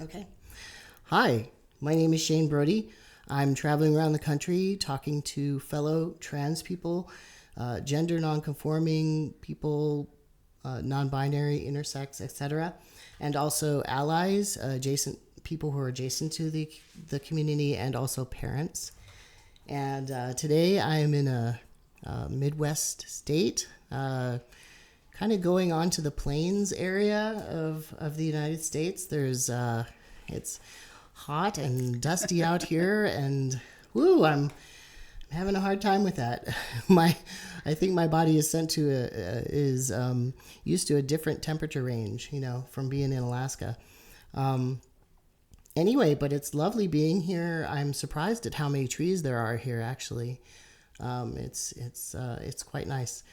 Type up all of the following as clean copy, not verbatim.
Okay. Hi, my name is Shane Brodie. I'm traveling around the country talking to fellow trans people, gender nonconforming people, non-binary, intersex, etc., and also allies, adjacent people who are adjacent to the community, and also parents. And today I am in a Midwest state, kind of going on to the plains area of the United States. There's it's hot and dusty out here, and I'm having a hard time with that. I think my body is used to a different temperature range, from being in Alaska. Anyway, but it's lovely being here. I'm surprised at how many trees there are here. Actually, it's quite nice.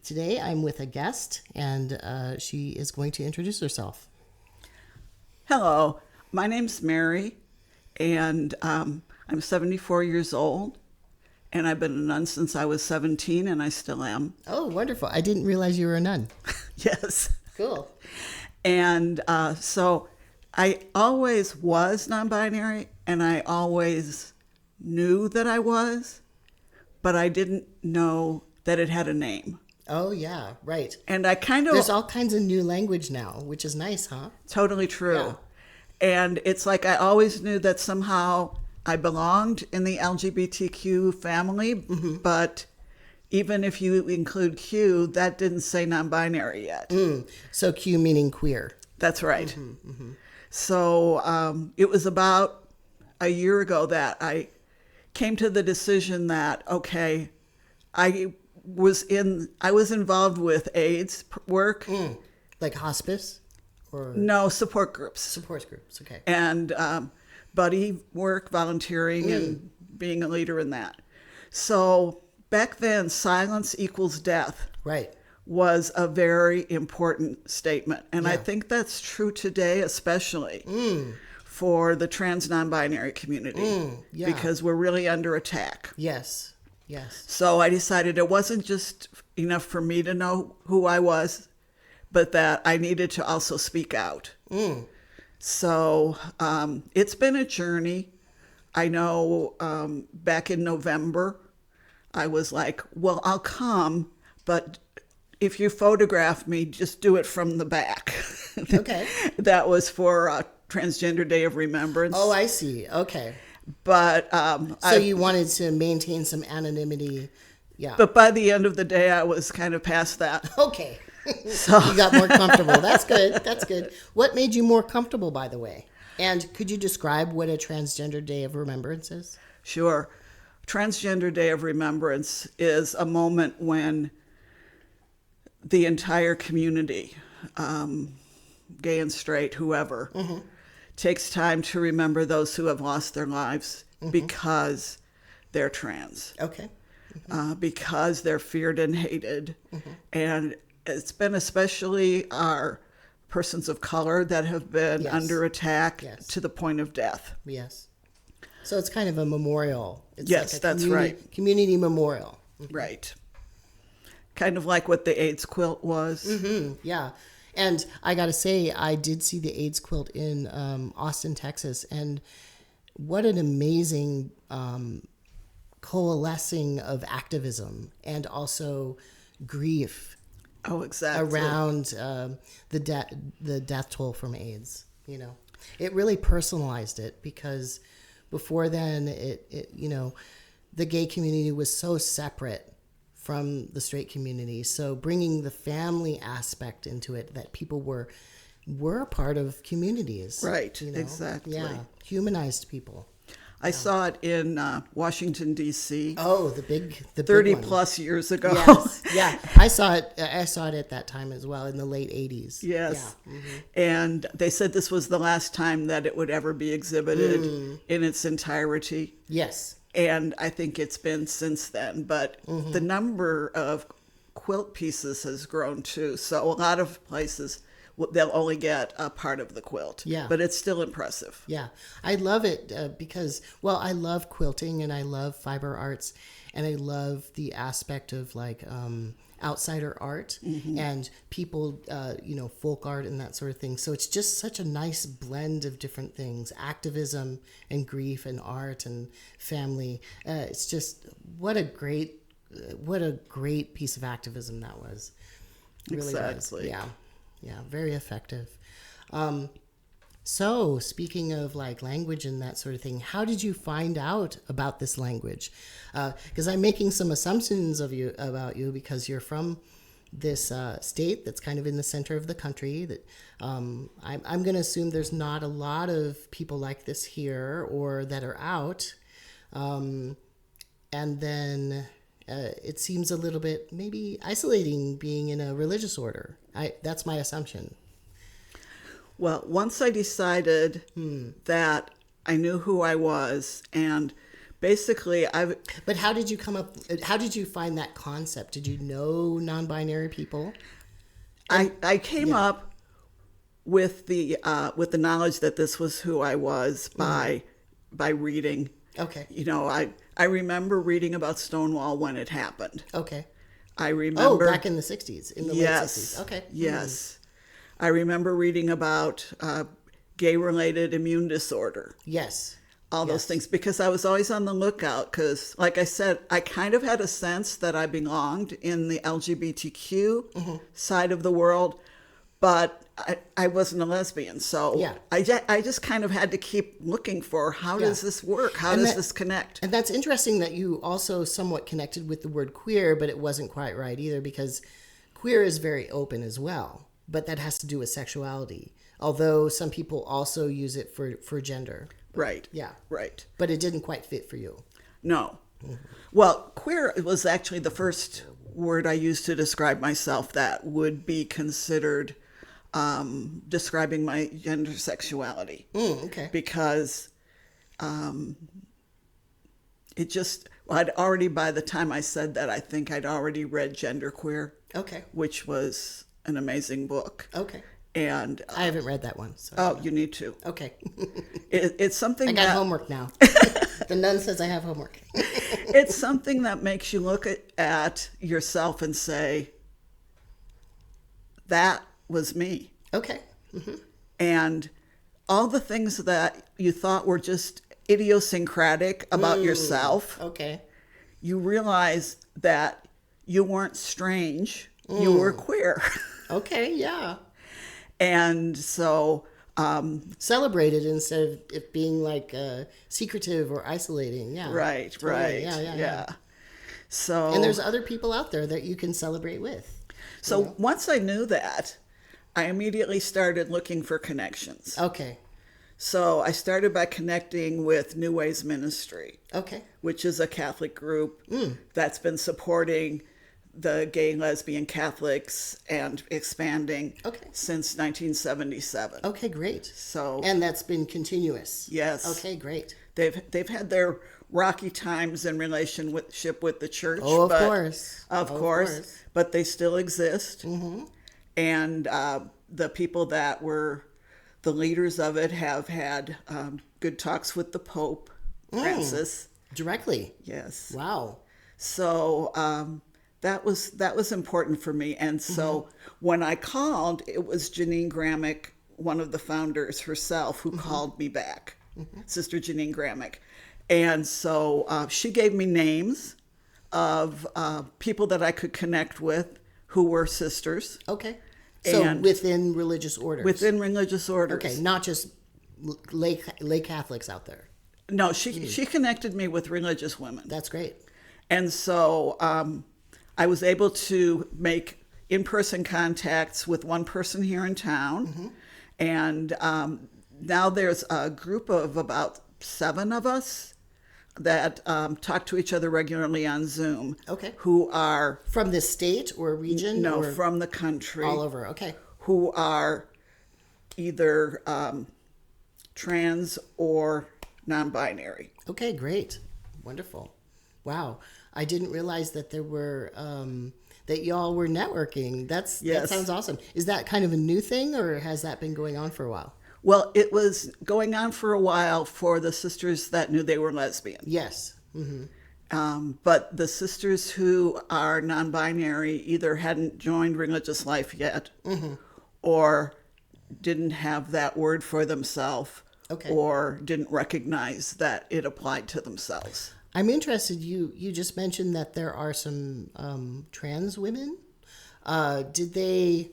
Today I'm with a guest, and she is going to introduce herself. Hello, my name's Mary, and I'm 74 years old, and I've been a nun since I was 17, and I still am. Oh, wonderful. I didn't realize you were a nun. Yes. Cool. And so I always was non-binary, and I always knew that I was, but I didn't know that it had a name. Oh, yeah, right. And I There's all kinds of new language now, which is nice, huh? Totally true. Yeah. And it's like I always knew that somehow I belonged in the LGBTQ family, but even if you include Q, that didn't say non-binary yet. So Q meaning queer. That's right. So it was about a year ago that I came to the decision that, okay, I was involved with AIDS work. Like hospice? Or No, support groups. support groups, okay. And buddy work, volunteering, and being a leader in that. So back then, silence equals death Right. was a very important statement. And I Yeah. think that's true today, especially for the trans non-binary community, yeah. because we're really under attack. Yes. Yes. So I decided it wasn't just enough for me to know who I was, but that I needed to also speak out. So it's been a journey. I know back in November, I was like, well, I'll come, but if you photograph me, just do it from the back. Okay. That was for Transgender Day of Remembrance. Oh, I see. Okay. But So you wanted to maintain some anonymity. Yeah. but by the end of the day, I was kind of past that. Okay. So You got more comfortable. That's good. That's good. What made you more comfortable, by the way? And could you describe what a Transgender Day of Remembrance is? Sure. Transgender Day of Remembrance is a moment when the entire community, gay and straight, whoever, takes time to remember those who have lost their lives because they're trans, Okay. because they're feared and hated. And it's been especially our persons of color that have been Yes. under attack Yes. to the point of death. Yes. So it's kind of a memorial. It's Yes, like a that's right. Community memorial. Right. Kind of like what the AIDS quilt was. Yeah. And I got to say, I did see the AIDS quilt in Austin, Texas. And what an amazing coalescing of activism and also grief Oh, exactly. around the death toll from AIDS. It really personalized it, because before then, the gay community was so separate from the straight community. So bringing the family aspect into it, that people were a part of communities. Right, exactly. Yeah, humanized people. I saw it in Washington, D.C. Oh, the big 30 one. plus years ago. Yes, yeah. I saw it at that time as well, in the late 80s. Yes. Yeah. And they said this was the last time that it would ever be exhibited in its entirety. Yes. And I think it's been since then. But the number of quilt pieces has grown too. So a lot of places, they'll only get a part of the quilt. Yeah. But it's still impressive. Yeah, I love it because, I love quilting and I love fiber arts, and I love the aspect of outsider art and people, folk art and that sort of thing. So it's just such a nice blend of different things, activism and grief and art and family. It's just what a great piece of activism that was. It really Exactly. was. Yeah, very effective. So, speaking of like language and that sort of thing, how did you find out about this language? Because I'm making some assumptions about you because you're from this state that's kind of in the center of the country. That I'm going to assume there's not a lot of people like this here or that are out, and then it seems a little bit maybe isolating being in a religious order. That's my assumption. Well, once I decided that I knew who I was, and basically But how did you how did you find that concept? Did you know non-binary people? I came up with the knowledge that this was who I was by reading. Okay. I remember reading about Stonewall when it happened. Okay. I remember back in the 60s, in the late 60s. Okay. Yes. I remember reading about gay-related immune disorder. Yes. All those things, because I was always on the lookout because, like I said, I kind of had a sense that I belonged in the LGBTQ side of the world, but I wasn't a lesbian. So I just kind of had to keep looking for how does this work? How does this connect? And that's interesting that you also somewhat connected with the word queer, but it wasn't quite right either because queer is very open as well. But that has to do with sexuality, although some people also use it for gender. Right. Yeah. Right. But it didn't quite fit for you. No. Well, queer was actually the first word I used to describe myself that would be considered describing my gender sexuality. Okay. Because I'd already, by the time I said that, I think I'd already read Genderqueer. Okay. Which was an amazing book. Okay. And I haven't read that one. So. You need to. Okay. It's something I got homework now. The nun says I have homework. It's something that makes you look at yourself and say, that was me. Okay. And all the things that you thought were just idiosyncratic about yourself, okay, you realize that you weren't strange, you were queer. Okay, yeah. And so celebrated instead of it being like secretive or isolating. Yeah. Right, totally. right. Yeah. So, and there's other people out there that you can celebrate with. So once I knew that, I immediately started looking for connections. Okay. So I started by connecting with New Ways Ministry. Okay. Which is a Catholic group that's been supporting the gay, lesbian Catholics and expanding since 1977. Okay, great. So, and that's been continuous. Yes. Okay, great. They've had their rocky times in relationship with the church. Oh, of course. Of course. But they still exist. And the people that were the leaders of it have had good talks with the Pope, Francis. Directly? Yes. Wow. So that was important for me. And so when I called, it was Janine Gramick, one of the founders herself, who called me back, Sister Janine Gramick. And so she gave me names of people that I could connect with who were sisters. Okay. So And within religious orders? Within religious orders. Okay, not just lay Catholics out there. No, she connected me with religious women. That's great. And so I was able to make in-person contacts with one person here in town. And now there's a group of about 7 of us that talk to each other regularly on Zoom. Okay. Who are... From the state or region? No, or from the country. all over, okay. Who are either trans or non-binary. Okay, great. Wonderful. Wow. I didn't realize that there were... that y'all were networking. That sounds awesome. Is that kind of a new thing, or has that been going on for a while? Well, it was going on for a while for the sisters that knew they were lesbian. Yes. But the sisters who are non-binary either hadn't joined religious life yet, or didn't have that word for themselves, Okay. or didn't recognize that it applied to themselves. I'm interested. You just mentioned that there are some trans women. Did they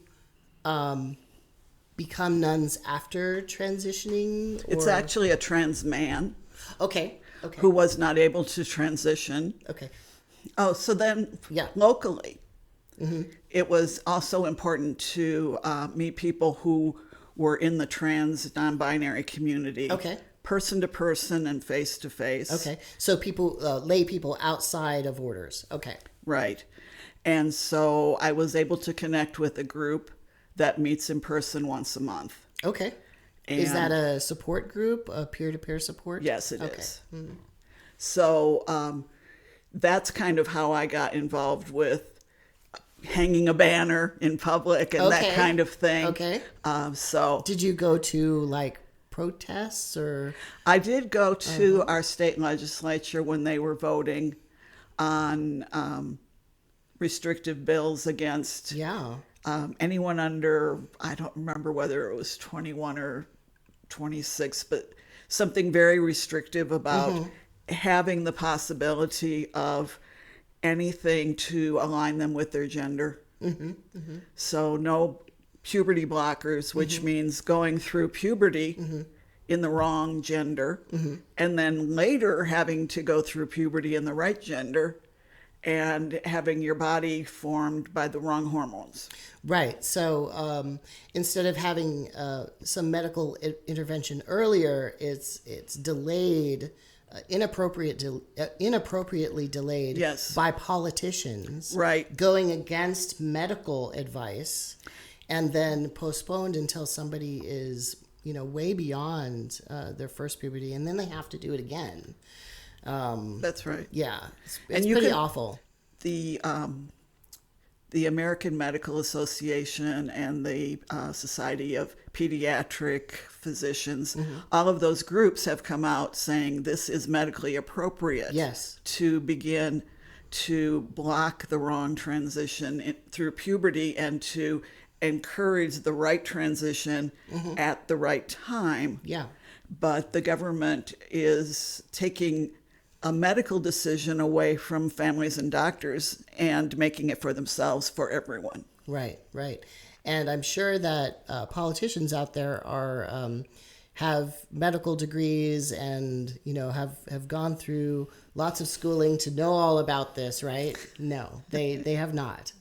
become nuns after transitioning? It's actually a trans man Okay. Okay. who was not able to transition. Okay. Oh, so then Yeah. locally, it was also important to meet people who were in the trans non-binary community. Okay. Person to person and face to face. Okay. So people, lay people outside of orders. Okay. Right. And so I was able to connect with a group that meets in person once a month. Okay. Is that a support group, a peer-to-peer support? Yes, it is. So that's kind of how I got involved with hanging a banner in public and that kind of thing. Okay. So Did you go to like protests or? I did go to our state legislature when they were voting on restrictive bills against Yeah. anyone under, I don't remember whether it was 21 or 26, but something very restrictive about having the possibility of anything to align them with their gender. So no puberty blockers, which means going through puberty in the wrong gender, and then later having to go through puberty in the right gender, and having your body formed by the wrong hormones. Right. So instead of having some medical intervention earlier, it's delayed, inappropriately delayed Yes. by politicians. Right. Going against medical advice, and then postponed until somebody is way beyond their first puberty, and then they have to do it again. That's right. Yeah, it's And you pretty can- awful. The American Medical Association and the Society of Pediatric Physicians, all of those groups have come out saying this is medically appropriate. Yes. To begin to block the wrong transition through puberty and to encourage the right transition at the right time. Yeah. But the government is taking a medical decision away from families and doctors and making it for themselves, for everyone. Right, right. And I'm sure that politicians out there are have medical degrees and have gone through lots of schooling to know all about this, right? No, they have not.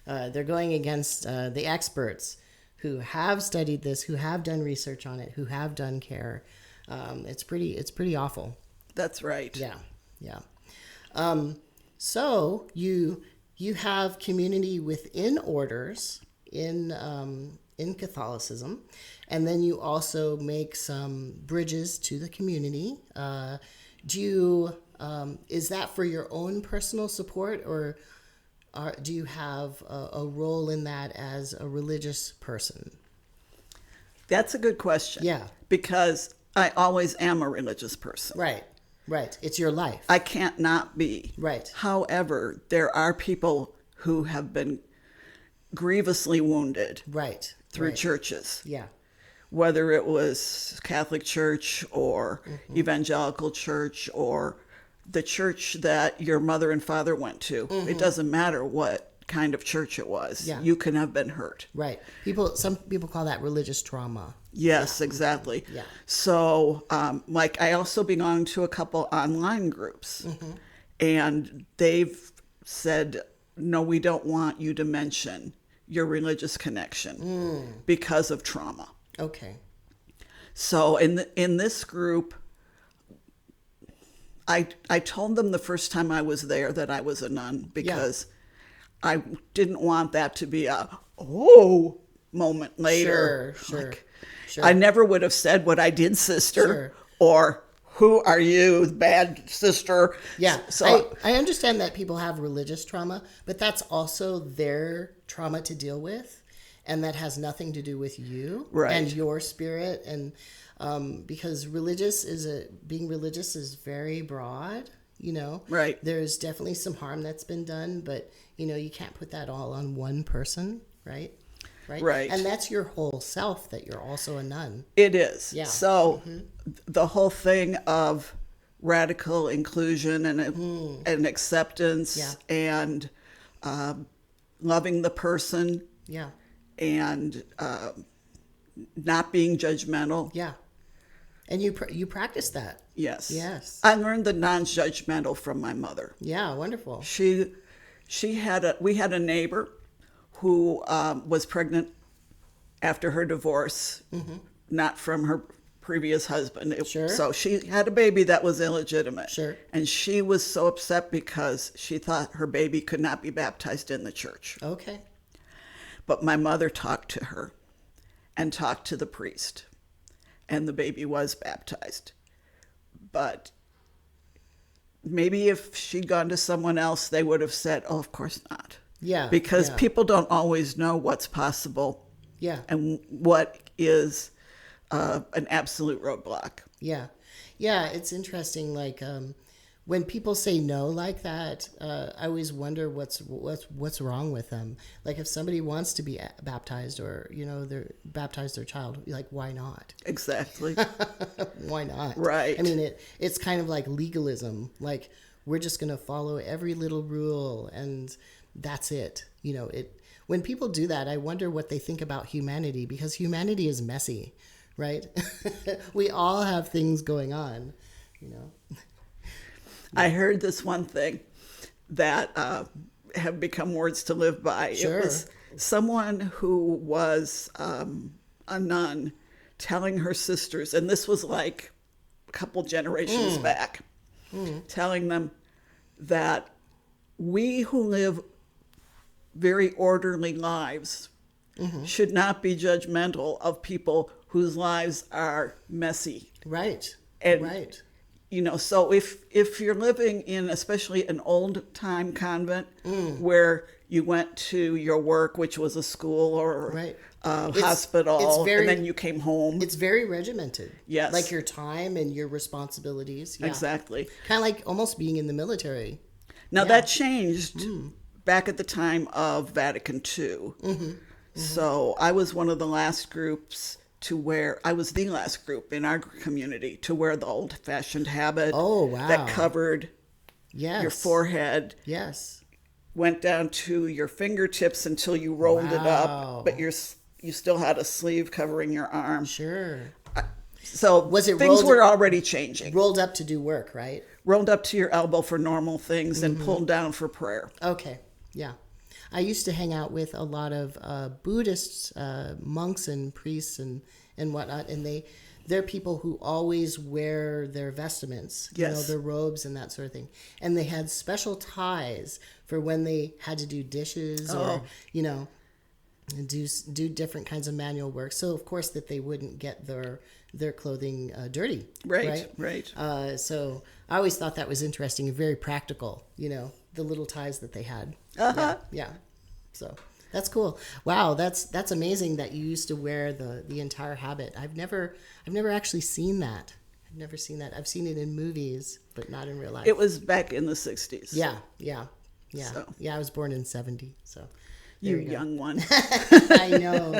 They're going against the experts who have studied this, who have done research on it, who have done care. It's pretty awful. That's right. Yeah, yeah. So you have community within orders in Catholicism, and then you also make some bridges to the community. Is that for your own personal support, or do you have a role in that as a religious person? That's a good question. Yeah. Because I always am a religious person. Right, right. It's your life. I can't not be. Right. However, there are people who have been grievously wounded Right. through right. churches. Yeah. Whether it was Catholic Church or Evangelical Church or the church that your mother and father went to. It doesn't matter what kind of church it was. Yeah. You can have been hurt. Right. Some people call that religious trauma. Yes, exactly. Yeah. So, I also belong to a couple online groups, and they've said, no, we don't want you to mention your religious connection because of trauma. Okay. So in this group, I told them the first time I was there that I was a nun because I didn't want that to be a moment later. Sure. I never would have said what I did, sister, Sure. or who are you, bad sister. Yeah. So I understand that people have religious trauma, but that's also their trauma to deal with, and that has nothing to do with you and your spirit. And because being religious is very broad. you know? Right. There's definitely some harm that's been done, but, you know, you can't put that all on one person, right? Right. And that's your whole self, that you're also a nun. It is. Yeah. So the whole thing of radical inclusion and acceptance and loving the person Yeah. and not being judgmental. Yeah. And you practice that. Yes. Yes. I learned the non-judgmental from my mother. Yeah, wonderful. We had a neighbor who was pregnant after her divorce, not from her previous husband. Sure. So she had a baby that was illegitimate. Sure. And she was so upset because she thought her baby could not be baptized in the church. Okay. But my mother talked to her and talked to the priest, and the baby was baptized. But maybe if she'd gone to someone else, they would have said, oh, of course not. Yeah. Because yeah. people don't always know what's possible Yeah. and what is an absolute roadblock. Yeah. Yeah, it's interesting. Like, when people say no like that, I always wonder what's wrong with them. Like, if somebody wants to be baptized, or, you know, they're baptize their child, like, why not? Exactly. Why not? Right. I mean, it's kind of like legalism. Like, we're just going to follow every little rule and that's it. You know, when people do that, I wonder what they think about humanity, because humanity is messy, right? We all have things going on, you know. I heard this one thing that have become words to live by. Sure. It was someone who was a nun telling her sisters, and this was like a couple generations back, telling them that we who live very orderly lives should not be judgmental of people whose lives are messy. Right. And, right. You know, so if you're living in especially an old time convent where you went to your work, which was a school or Right. Hospital, very, and then you came home. It's very regimented. Yes. Like your time and your responsibilities. Yeah. Exactly. Kind of like almost being in the military. Now that changed back at the time of Vatican II. So I was one of the last groups I was the last group in our community to wear the old-fashioned habit. Oh, wow. That covered your forehead. Yes. Went down to your fingertips until you rolled it up, but you still had a sleeve covering your arm. Sure. So things were already changing. Rolled up to do work, right? Rolled up to your elbow for normal things and pulled down for prayer. Okay. Yeah. I used to hang out with a lot of Buddhist monks and priests and whatnot, and they're people who always wear their vestments, you know, their robes and that sort of thing. And they had special ties for when they had to do dishes or, you know, do different kinds of manual work. So, of course, that they wouldn't get their clothing dirty. Right. So I always thought that was interesting and very practical, you know, the little ties that they had. Yeah. So that's cool. Wow, that's amazing that you used to wear the entire habit. I've never actually seen that. I've never seen that. I've seen it in movies, but not in real life. It was back in the 60s. Yeah. So. Yeah, I was born in 70, so you young one. I know.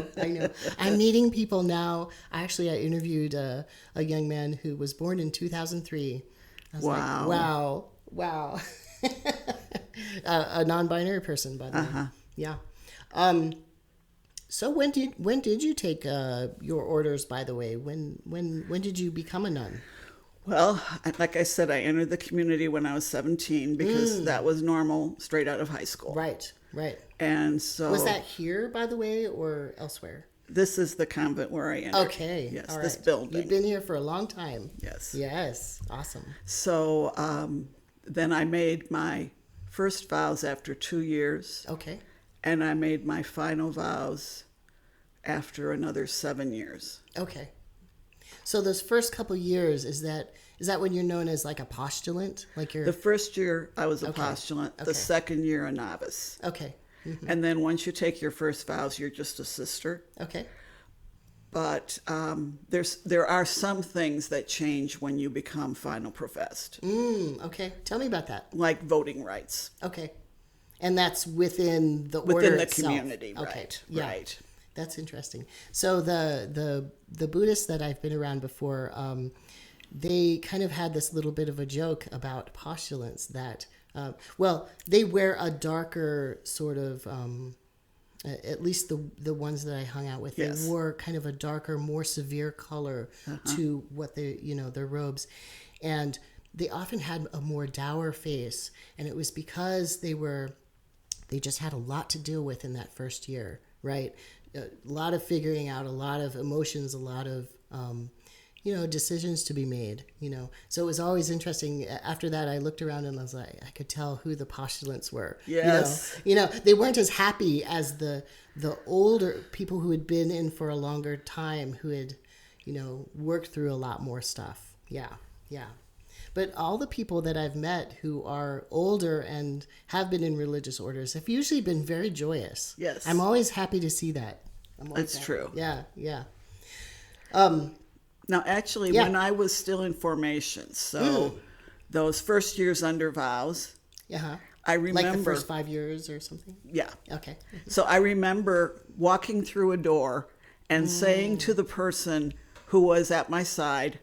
I'm meeting people now. I interviewed a young man who was born in 2003. I was like, wow. A non-binary person, by the way. Yeah. So when did you take your orders? By the way, when did you become a nun? Well, like I said, I entered the community when I was 17 because that was normal straight out of high school. Right. And so was that here, by the way, or elsewhere? This is the convent where I entered. Okay. Yes, all right. this building. You've been here for a long time. Yes. Awesome. So then I made my first vows after 2 years. Okay. And I made my final vows after another 7 years. Okay. So those first couple years, is that when you're known as like a postulant? Like you're... The first year I was a postulant. The second year a novice. Okay. And then once you take your first vows, you're just a sister. Okay. But there are some things that change when you become final professed. Okay. Tell me about that. Like voting rights. Okay. And that's within the order Within the itself. community, Okay. right. Yeah. Right. That's interesting. So the Buddhists that I've been around before, they kind of had this little bit of a joke about postulants that, they wear a darker sort of, at least the ones that I hung out with, Yes. they wore kind of a darker, more severe color to what their robes, and they often had a more dour face, and it was because they just had a lot to deal with in that first year, right? A lot of figuring out, a lot of emotions, a lot of decisions to be made, So it was always interesting. After that, I looked around and I was like, I could tell who the postulants were. Yes. They weren't as happy as the older people who had been in for a longer time, who had, worked through a lot more stuff. Yeah. Yeah. But all the people that I've met who are older and have been in religious orders have usually been very joyous. Yes. I'm always happy to see that. That's true. Yeah. Yeah. Now, actually, when I was still in formation, so those first years under vows, I remember... Like the first 5 years or something? Yeah. Okay. So I remember walking through a door and saying to the person who was at my side,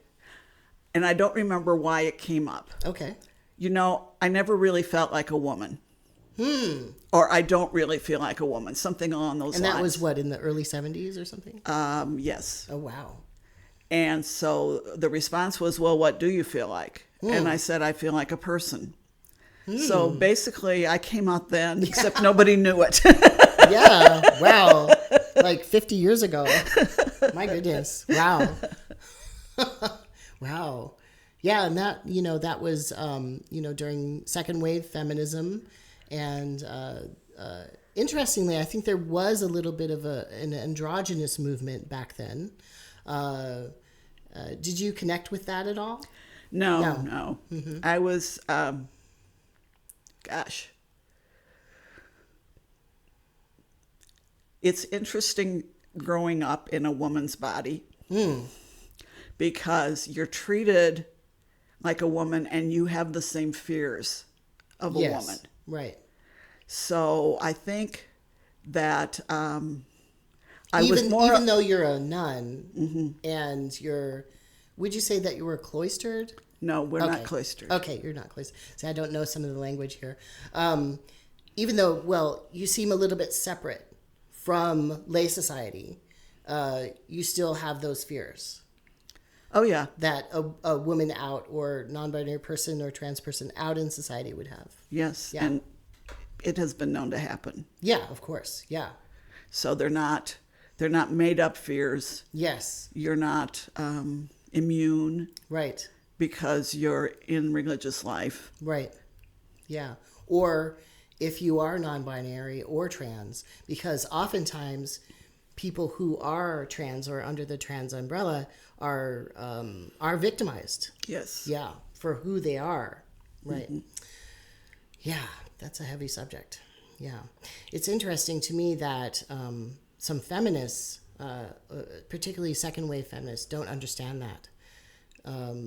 and I don't remember why it came up. Okay. I never really felt like a woman. Or I don't really feel like a woman, something along those lines. And that was what, in the early 70s or something? Yes. Oh, wow. And so the response was, well, what do you feel like? And I said, I feel like a person. So basically, I came out then, except nobody knew it. Yeah, wow. Like 50 years ago. My goodness. Wow. Wow. Yeah, and that, that was, during second wave feminism. And interestingly, I think there was a little bit of an androgynous movement back then. Did you connect with that at all? No. I was, it's interesting growing up in a woman's body because you're treated like a woman and you have the same fears of a woman. Right. So I think that even though you're a nun and would you say that you were cloistered? No, we're not cloistered. Okay, you're not cloistered. See, I don't know some of the language here. Even though, you seem a little bit separate from lay society, you still have those fears. Oh, yeah. That a woman out or non-binary person or trans person out in society would have. Yes, Yeah. and it has been known to happen. Yeah, of course. Yeah. So they're not made up fears. Yes. You're not immune. Right. Because you're in religious life. Right. Yeah. Or if you are non-binary or trans, because oftentimes people who are trans or under the trans umbrella are victimized. Yes. Yeah. For who they are. Right. Yeah. That's a heavy subject. Yeah. It's interesting to me that some feminists, particularly second wave feminists, don't understand that.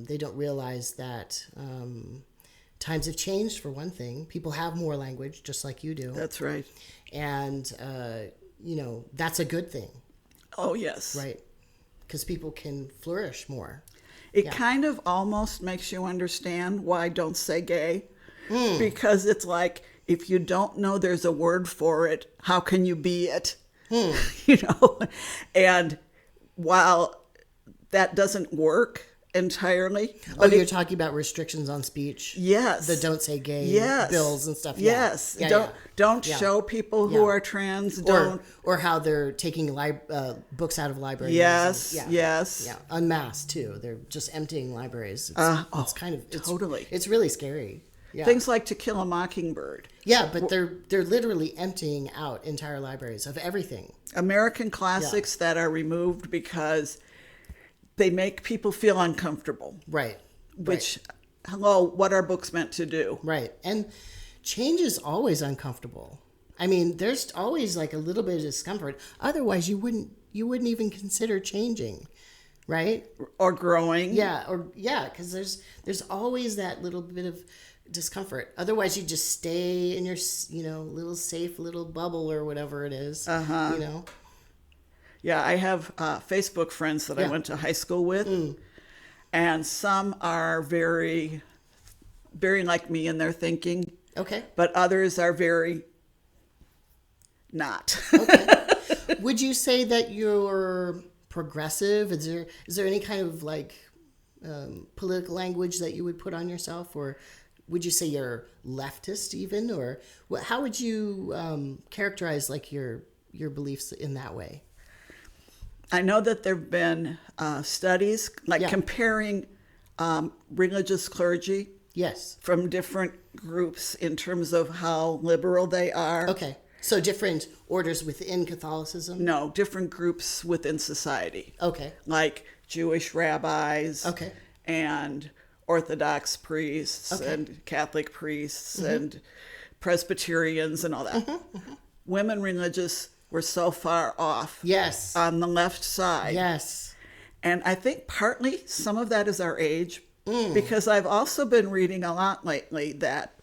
They don't realize that times have changed, for one thing. People have more language, just like you do. That's right. And, that's a good thing. Oh, yes. Right. Because people can flourish more. It kind of almost makes you understand why don't say gay. Because it's like, if you don't know there's a word for it, how can you be it? And while that doesn't work entirely. But you're talking about restrictions on speech? Yes. The don't say gay bills and stuff? Yes. Yeah. Don't show people who are trans. Don't. Or how they're taking books out of libraries. Yes. And, yes. Yeah. Unmasked, too. They're just emptying libraries. It's kind of... Totally. It's really scary. Yeah. Things like To Kill a Mockingbird. Yeah, but they're literally emptying out entire libraries of everything. American classics that are removed because they make people feel uncomfortable. Right. Which, hello, what are books meant to do? Right. And change is always uncomfortable. I mean, there's always like a little bit of discomfort. Otherwise, you wouldn't you wouldn't even consider changing, right? Or growing. Yeah, because there's always that little bit of discomfort. Otherwise, you just stay in your little safe little bubble or whatever it is. Yeah, I have Facebook friends that I went to high school with, and some are very, very like me in their thinking. Okay. But others are very not. Okay. Would you say that you're progressive? Is there any kind of like political language that you would put on yourself, or would you say you're leftist even, or how would you characterize like your beliefs in that way? I know that there have been studies like comparing religious clergy. Yes. From different groups in terms of how liberal they are. Okay. So different orders within Catholicism? No, different groups within society. Okay. Like Jewish rabbis. Okay. And Orthodox priests and Catholic priests and Presbyterians and all that. Women religious were so far off. Yes. On the left side. Yes. And I think partly some of that is our age, because I've also been reading a lot lately that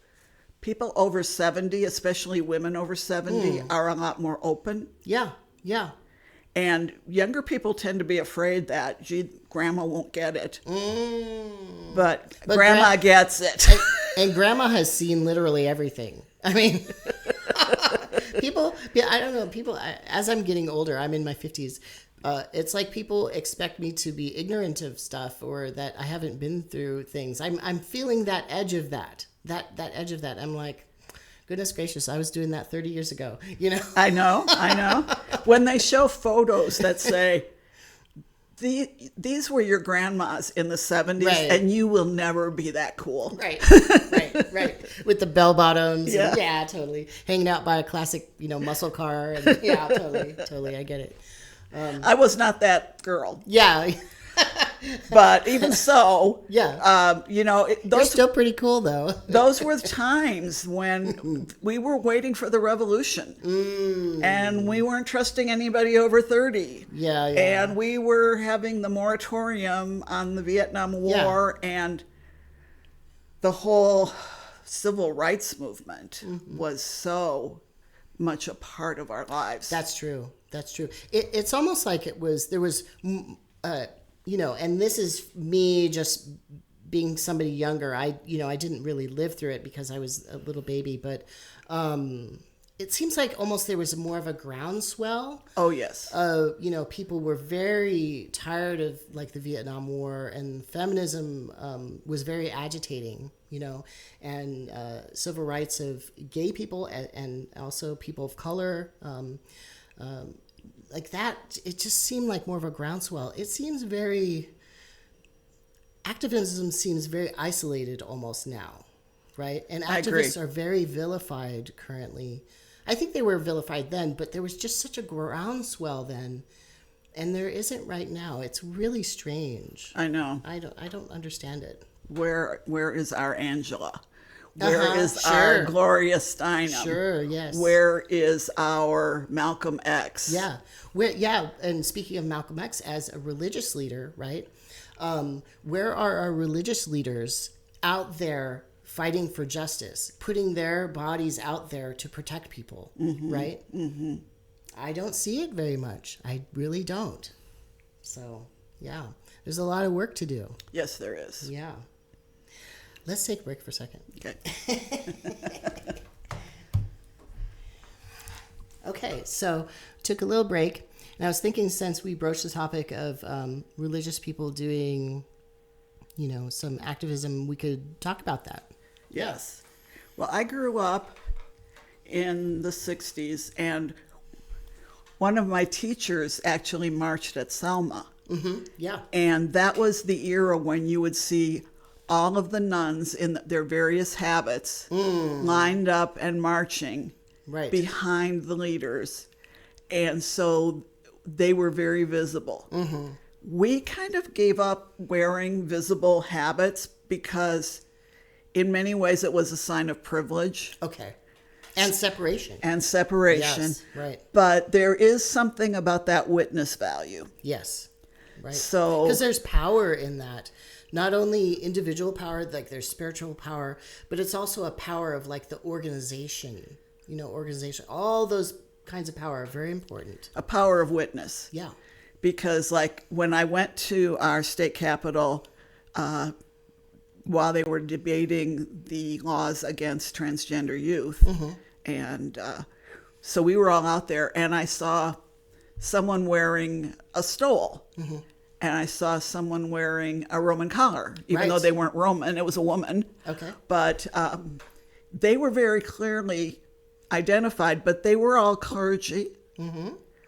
people over 70, especially women over 70, are a lot more open. Yeah. Yeah. And younger people tend to be afraid that, gee, grandma won't get it. But grandma gets it. And grandma has seen literally everything. I mean, I don't know, as I'm getting older, I'm in my 50s. It's like people expect me to be ignorant of stuff or that I haven't been through things. I'm feeling that edge of that edge of that. I'm like, goodness gracious, I was doing that 30 years ago, I know. When they show photos that say, these were your grandmas in the 70s, right, and you will never be that cool. Right. With the bell bottoms. Yeah. Yeah, totally. Hanging out by a classic, muscle car. And, yeah, totally. I get it. I was not that girl. Yeah. But even so, yeah. They're still pretty cool, though. Those were times when we were waiting for the revolution, and we weren't trusting anybody over 30. Yeah. And we were having the moratorium on the Vietnam War, and the whole civil rights movement was so much a part of our lives. That's true. It's almost like there was. And this is me just being somebody younger. I didn't really live through it because I was a little baby, but it seems like almost there was more of a groundswell. Oh, yes. People were very tired of like the Vietnam War, and feminism was very agitating, and civil rights of gay people and also people of color, like that, it just seemed like more of a groundswell. It seems activism seems very isolated almost now, right? And activists are very vilified currently. I think they were vilified then, but there was just such a groundswell then, and there isn't right now. It's really strange. I know. I don't understand it. Where is our Angela? Where is our Gloria Steinem? Sure, yes. Where is our Malcolm X? Yeah. And speaking of Malcolm X as a religious leader, right? Where are our religious leaders out there fighting for justice, putting their bodies out there to protect people, right? Mm-hmm. I don't see it very much. I really don't. So, yeah, there's a lot of work to do. Yes, there is. Yeah. Let's take a break for a second. Okay. Okay, so took a little break. And I was thinking, since we broached the topic of religious people doing, some activism, we could talk about that. Yes. Well, I grew up in the 60s, and one of my teachers actually marched at Selma. Mm-hmm. Yeah. And that was the era when you would see all of the nuns in their various habits lined up and marching behind the leaders. And so they were very visible. Mm-hmm. We kind of gave up wearing visible habits because in many ways it was a sign of privilege. Okay. And separation. Yes, right. But there is something about that witness value. Yes, right. So, because there's power in that. Not only individual power, like there's spiritual power, but it's also a power of like the organization. Organization. All those kinds of power are very important. a power of witness. Yeah. Because like when I went to our state capitol, while they were debating the laws against transgender youth, and so we were all out there, and I saw someone wearing a stole, and I saw someone wearing a Roman collar, even though they weren't Roman. It was a woman. Okay. But they were very clearly identified, but they were all clergy,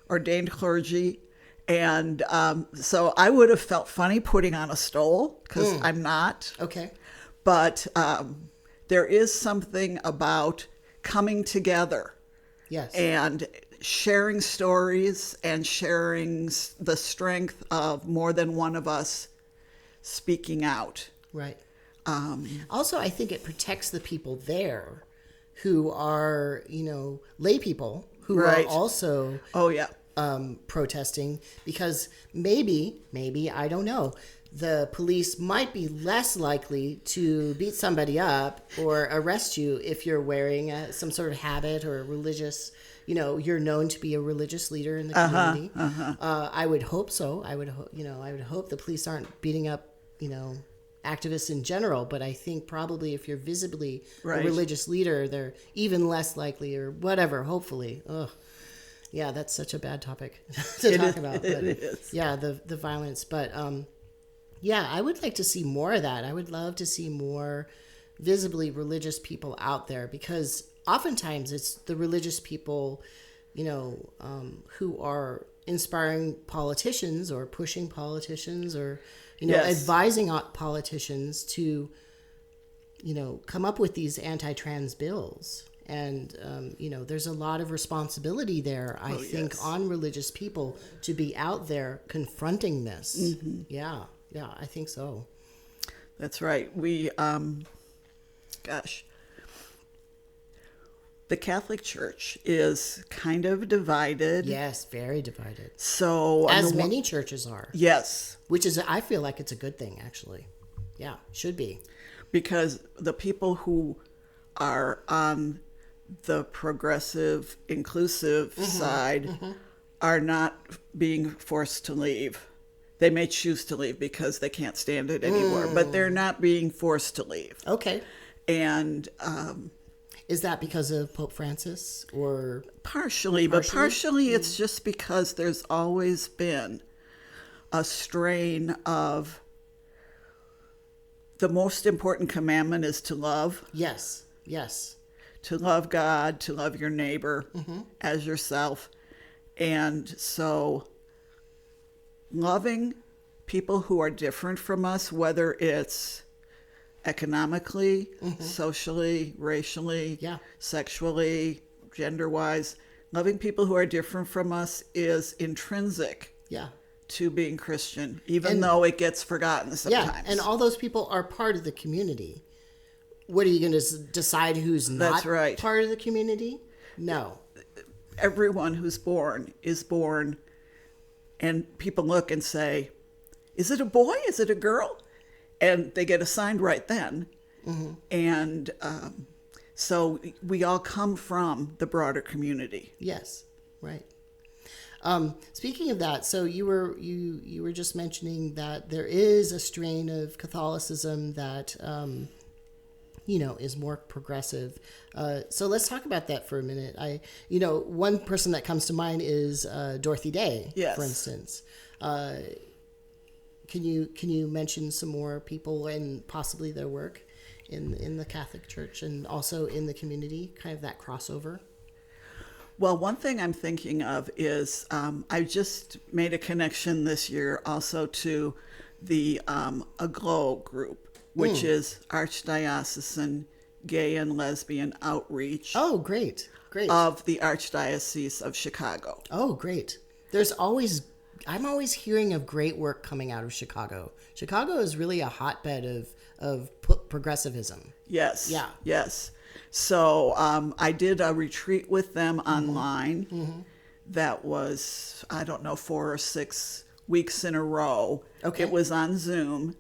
ordained clergy. And so I would have felt funny putting on a stole because I'm not. Okay. But there is something about coming together. Yes. And sharing stories and sharing the strength of more than one of us speaking out. Right. Also, I think it protects the people there who are, lay people who are also protesting, because maybe, I don't know, the police might be less likely to beat somebody up or arrest you if you're wearing some sort of habit or a religious, you're known to be a religious leader in the community. I would hope so. I would hope the police aren't beating up, activists in general, but I think probably if you're visibly a religious leader, they're even less likely, or whatever, hopefully. Ugh. Yeah, that's such a bad topic to talk about. But it is. Yeah, the violence. But yeah, I would like to see more of that. I would love to see more visibly religious people out there, because oftentimes it's the religious people, who are inspiring politicians or pushing politicians or, advising politicians to, come up with these anti-trans bills. And, there's a lot of responsibility there, I think, on religious people to be out there confronting this. Yeah, I think so. That's right. We, the Catholic Church is kind of divided. Yes, very divided. So as many churches are. Yes. Which is, I feel like it's a good thing, actually. Yeah, should be. Because the people who are on the progressive, inclusive side are not being forced to leave. They may choose to leave because they can't stand it anymore, but they're not being forced to leave. Okay. And is that because of Pope Francis, or partially? But partially it's just because there's always been a strain of the most important commandment is to love. Yes. To love God, to love your neighbor as yourself. And so loving people who are different from us, whether it's economically, socially, racially, sexually, gender-wise, loving people who are different from us is intrinsic to being Christian, even though it gets forgotten sometimes. Yeah, and all those people are part of the community. What are you going to decide who's not part of the community? No. Everyone who's born is born, and people look and say, is it a boy? Is it a girl? And they get assigned right then. And so we all come from the broader community. Yes, right. Speaking of that, so you were just mentioning that there is a strain of Catholicism that is more progressive. So let's talk about that for a minute. One person that comes to mind is Dorothy Day, for instance. Can you mention some more people and possibly their work in the Catholic Church and also in the community, kind of that crossover? Well, one thing I'm thinking of is I just made a connection this year also to the Aglow group, which is Archdiocesan Gay and Lesbian Outreach. Oh, great. Of the Archdiocese of Chicago. Oh, great. I'm always hearing of great work coming out of Chicago. Chicago is really a hotbed of progressivism. Yes. Yeah. Yes. So I did a retreat with them online. That was, I don't know, 4 or 6 weeks in a row. Okay. It was on Zoom,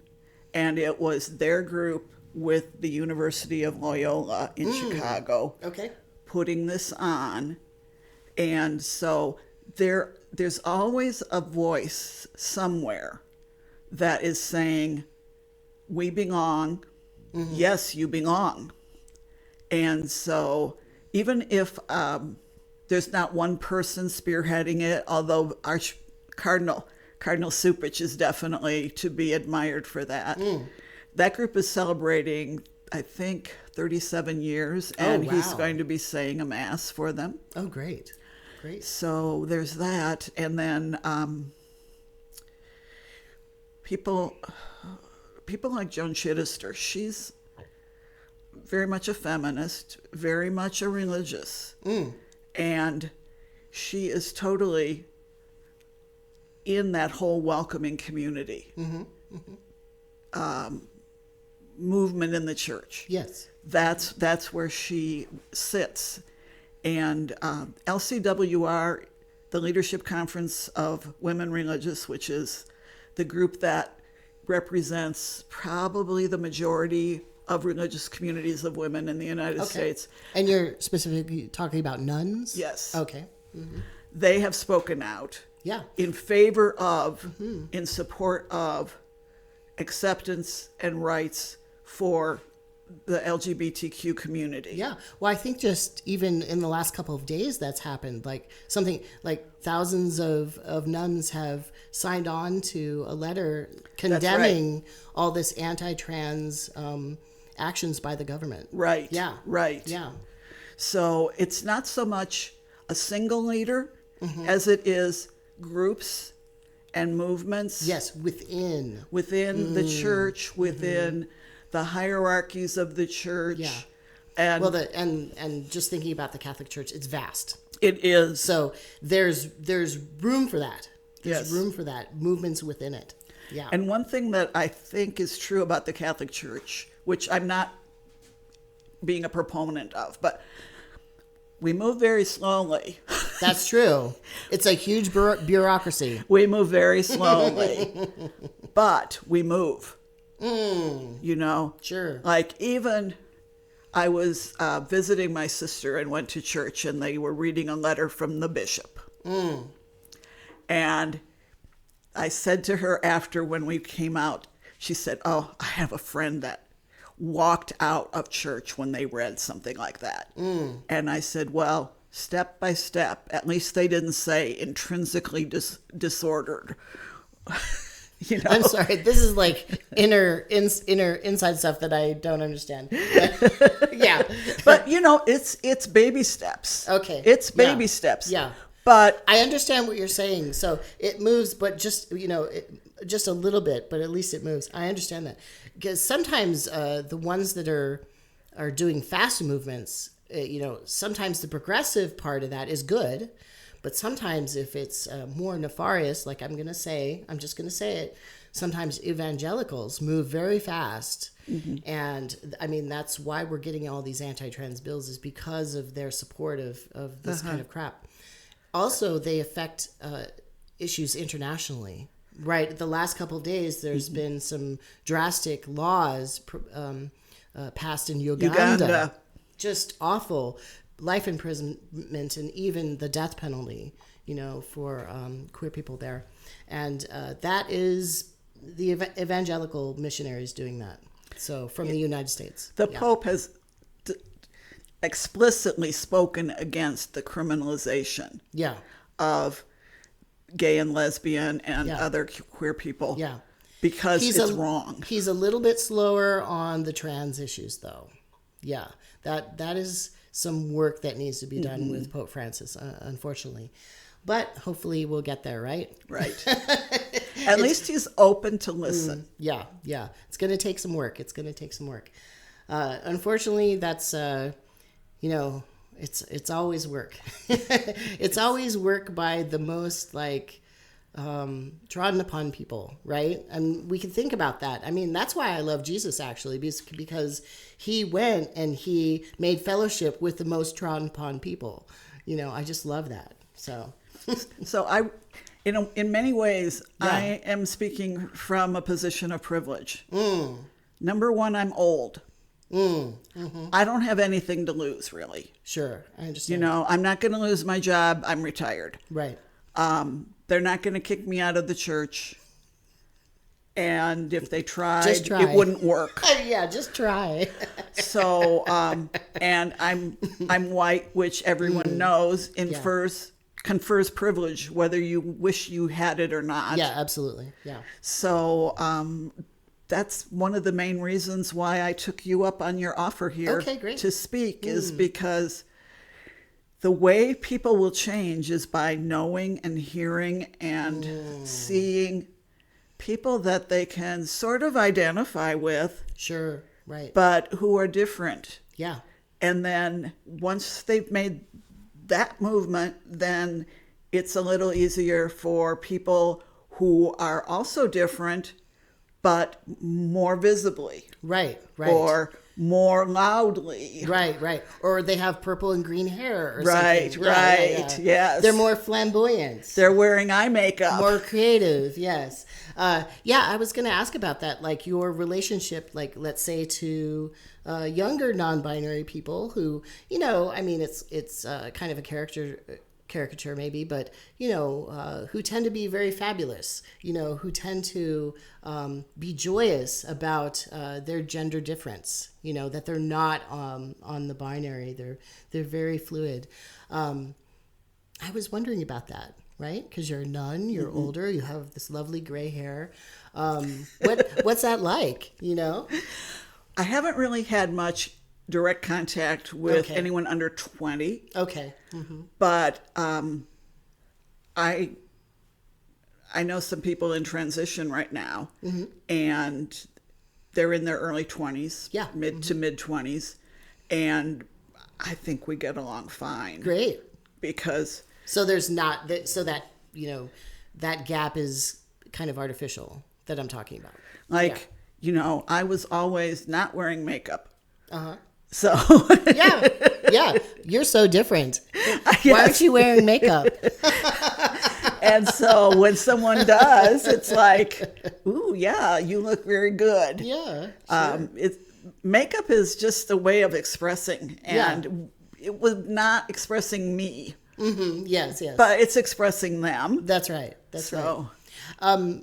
and it was their group with the University of Loyola in Chicago Okay. putting this on. And so there's always a voice somewhere that is saying, we belong. Yes, you belong. And so even if there's not one person spearheading it, although Cardinal Supich is definitely to be admired for that. That group is celebrating, I think, 37 years, and he's wow. going to be saying a mass for them. Oh, great. Great. So there's that. And then people like Joan Chittister, she's very much a feminist, very much a religious. And she is totally in that whole welcoming community movement in the church. Yes. That's where she sits. And LCWR, the Leadership Conference of Women Religious, which is the group that represents probably the majority of religious communities of women in the United States. And you're specifically talking about nuns? Yes. Okay. They have spoken out Yeah. in favor of, in support of acceptance and rights for the LGBTQ community. Yeah. Well, I think just even in the last couple of days that's happened. Like something like thousands of nuns have signed on to a letter condemning all this anti-trans actions by the government. Right. Yeah. Right. Yeah. So it's not so much a single leader as it is groups and movements. Yes, within the church, within the hierarchies of the church. Yeah. And well, and just thinking about the Catholic Church, it's vast. it is. So there's room for that. There's Yes. room for that. Movements within it. Yeah. And one thing that I think is true about the Catholic Church, which I'm not being a proponent of, but we move very slowly. That's true. It's a huge bureaucracy. We move very slowly, but we move. You know? Sure. Like even I was visiting my sister and went to church, and they were reading a letter from the bishop. And I said to her after, when we came out, she said, "Oh, I have a friend that walked out of church when they read something like that." And I said, "Well, step by step, at least they didn't say intrinsically disordered." You know? I'm sorry. This is like inner inside stuff that I don't understand. Yeah. But you know, it's baby steps. Okay. It's baby Yeah. steps. Yeah. But I understand what you're saying. So it moves, but just, just a little bit, but at least it moves. I understand that. Because sometimes the ones that are doing fast movements, sometimes the progressive part of that is good. But sometimes if it's more nefarious, like I'm just going to say it, sometimes evangelicals move very fast. And I mean, that's why we're getting all these anti-trans bills, is because of their support of this kind of crap. Also, they affect issues internationally, right? The last couple of days, there's been some drastic laws passed in Uganda. Just awful. Life imprisonment and even the death penalty, for queer people there. And that is the evangelical missionaries doing that. So from the United States. the Pope has explicitly spoken against the criminalization Yeah. of gay and lesbian and Yeah. other queer people. Yeah. Because it's wrong. He's a little bit slower on the trans issues, though. Yeah. That is some work that needs to be done with Pope Francis, unfortunately. But hopefully we'll get there, right? Right. At least he's open to listen. Yeah. It's going to take some work. Unfortunately, that's, it's always work. It's always work by the most, trodden upon people, right? And we can think about that. I mean, that's why I love Jesus, actually, because he went and he made fellowship with the most trodden upon people. You know, I just love that. So, So in many ways, Yeah. I am speaking from a position of privilege. Number one, I'm old. I don't have anything to lose, really. sure, I understand. You know, I'm not going to lose my job. I'm retired. Right. They're not going to kick me out of the church. And if they tried, Just try. it wouldn't work. Yeah, just try. So, and I'm white, which everyone knows confers privilege, whether you wish you had it or not. Yeah, absolutely. Yeah. So, that's one of the main reasons why I took you up on your offer here Okay, great. to speak is because the way people will change is by knowing and hearing and seeing people that they can sort of identify with, Sure. Right. but who are different. Yeah. And then once they've made that movement, then it's a little easier for people who are also different, but more visibly. Right. Right. Or more loudly. Right. Or they have purple and green hair or Right, something. yes. They're more flamboyant. They're wearing eye makeup. More creative, yes. I was going to ask about that, like your relationship, like let's say to younger non-binary people who, you know, I mean, it's kind of a caricature maybe, but, you know, who tend to be very fabulous, you know, who tend to be joyous about their gender difference, you know, that they're not on the binary, they're very fluid. I was wondering about that. Right? Because you're a nun, you're older, you have this lovely gray hair. What's that like, you know? I haven't really had much direct contact with Okay. anyone under 20, Okay. but I know some people in transition right now, and they're in their early 20s, Yeah. mid to mid 20s, and I think we get along fine. Great. Because So there's not that, so that, you know, that gap is kind of artificial that I'm talking about. like, you know, I was always not wearing makeup. Uh-huh. So Yeah. You're so different. Why aren't you wearing makeup? and so when someone does, it's like, ooh, yeah, you look very good. Yeah. Makeup is just a way of expressing, and it was not expressing me, Yes. but it's expressing them. That's right. That's right. So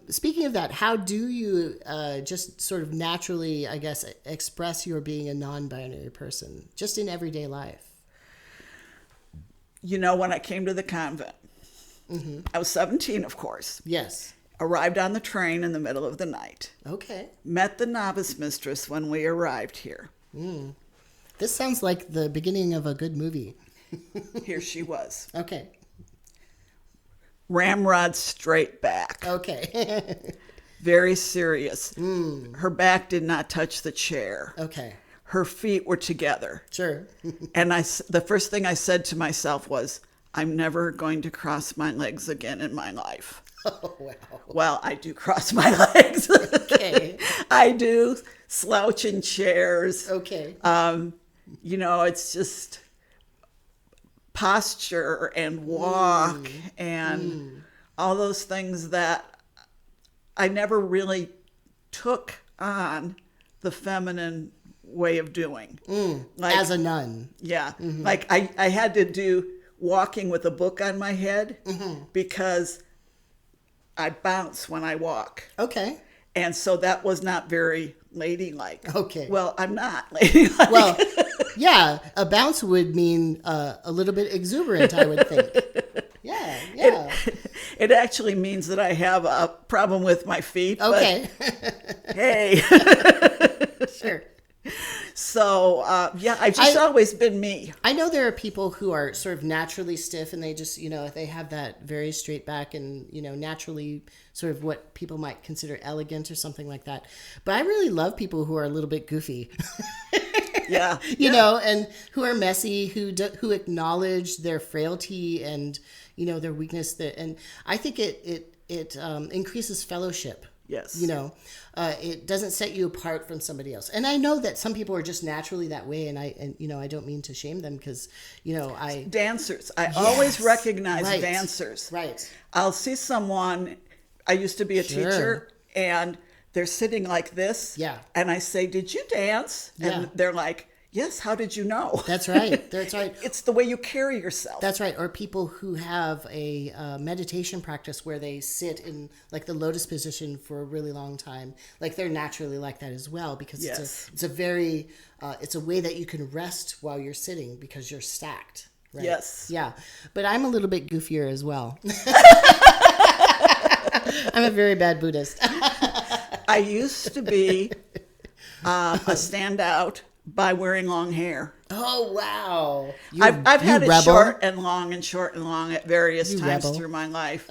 Speaking of that, how do you just sort of naturally, I guess, express your being a non-binary person just in everyday life? you know, when I came to the convent, I was 17, of course. Yes. Arrived on the train in the middle of the night. Okay. Met the novice mistress when we arrived here. This sounds like the beginning of a good movie. Here she was. Okay. Ramrod straight back. Okay. Very serious. Her back did not touch the chair. Okay. Her feet were together. Sure. And the first thing I said to myself was, I'm never going to cross my legs again in my life. Oh, wow. Well, I do cross my legs. Okay. I do slouch in chairs. Okay. You know, it's just posture and walk and all those things that I never really took on the feminine way of doing. Like, As a nun. yeah. Like I had to do walking with a book on my head because I bounce when I walk. Okay. And so that was not very ladylike. Okay. Well, I'm not ladylike. Well, yeah, a bounce would mean a little bit exuberant, I would think. Yeah. It actually means that I have a problem with my feet. Okay. But hey. Sure. So, I've just always been me. I know there are people who are sort of naturally stiff and they just, you know, they have that very straight back and, you know, naturally sort of what people might consider elegant or something like that. But I really love people who are a little bit goofy. Yeah. You know, and who are messy, who acknowledge their frailty and, you know, their weakness. And I think it increases fellowship. Yes. You know, it doesn't set you apart from somebody else. And I know that some people are just naturally that way, and I don't mean to shame them because, dancers. I always recognize right, dancers. Right. I'll see someone. I used to be a teacher, and they're sitting like this. Yeah. And I say, "Did you dance?" And they're like, "Yes, how did you know?" That's right. That's right. It's the way you carry yourself. That's right. Or people who have a meditation practice where they sit in like the lotus position for a really long time. Like they're naturally like that as well because it's a way that you can rest while you're sitting because you're stacked. Right? Yes. Yeah. But I'm a little bit goofier as well. I'm a very bad Buddhist. I used to be a standout by wearing long hair. Oh, wow. I've had it rebel. short and long at various times rebel. through my life.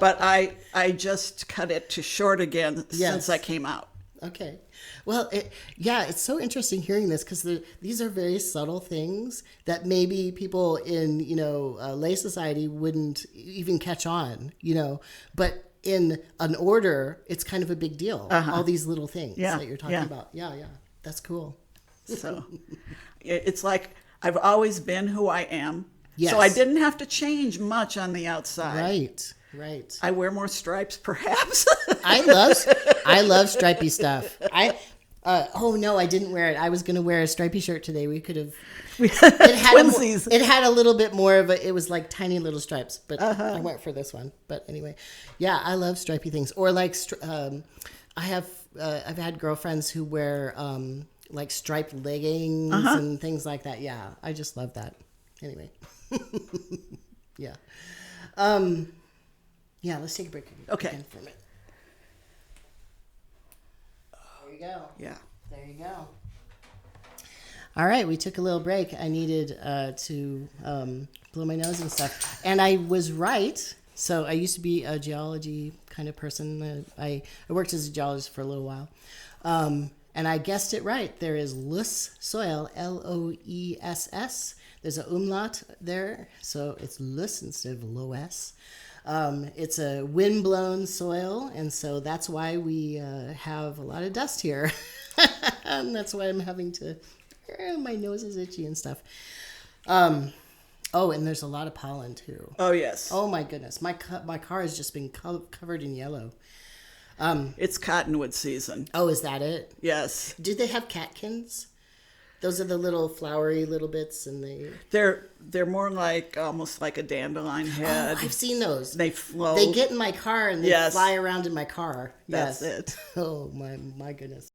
But I just cut it to short again since I came out. Okay. Well, it's so interesting hearing this because these are very subtle things that maybe people in, lay society wouldn't even catch on, but in an order, it's kind of a big deal. All these little things that you're talking about. Yeah. That's cool. So it's like I've always been who I am. Yes. So I didn't have to change much on the outside. Right. I wear more stripes, perhaps. I love stripy stuff. I didn't wear it. I was going to wear a stripy shirt today. We could have. It had a little bit more of it was like tiny little stripes, but I went for this one. But anyway, yeah, I love stripy things. Or like, I've had girlfriends who wear like striped leggings and things like that. Yeah, I just love that. Anyway, yeah. Yeah, let's take a break again for a minute. There you go. Yeah. There you go. All right, we took a little break. I needed to blow my nose and stuff. And I was right. So I used to be a geology kind of person. I worked as a geologist for a little while. And I guessed it right. There is loess soil, Loess. There's an umlaut there, so it's loess instead of loess. It's a wind-blown soil, and so that's why we have a lot of dust here. And that's why I'm having to... my nose is itchy and stuff. And there's a lot of pollen, too. Oh, yes. Oh, my goodness. My car has just been covered in yellow. It's cottonwood season. Oh, is that it? Yes. Do they have catkins? Those are the little flowery little bits, and they're more like almost like a dandelion head. Oh, I've seen those. They float. They get in my car and they fly around in my car. That's it. Oh my goodness.